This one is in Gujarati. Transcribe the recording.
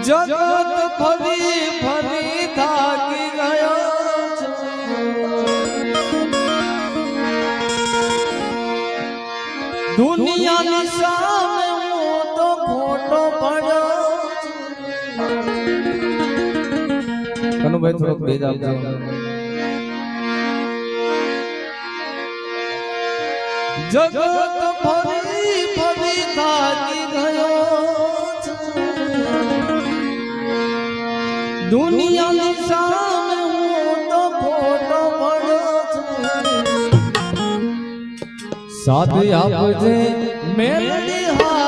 જગત ફરી ફરી થાકી ગયો દુનિયાની સામે હું તો ખોટો પડ્યો કનુભાઈ થોડોક ભેદ આપજો જગત ફરી ફરી થાકી ગયો દુનિયાની સામે હું તો ખોટો પડ્યો સાથ આપજે મેલડી હા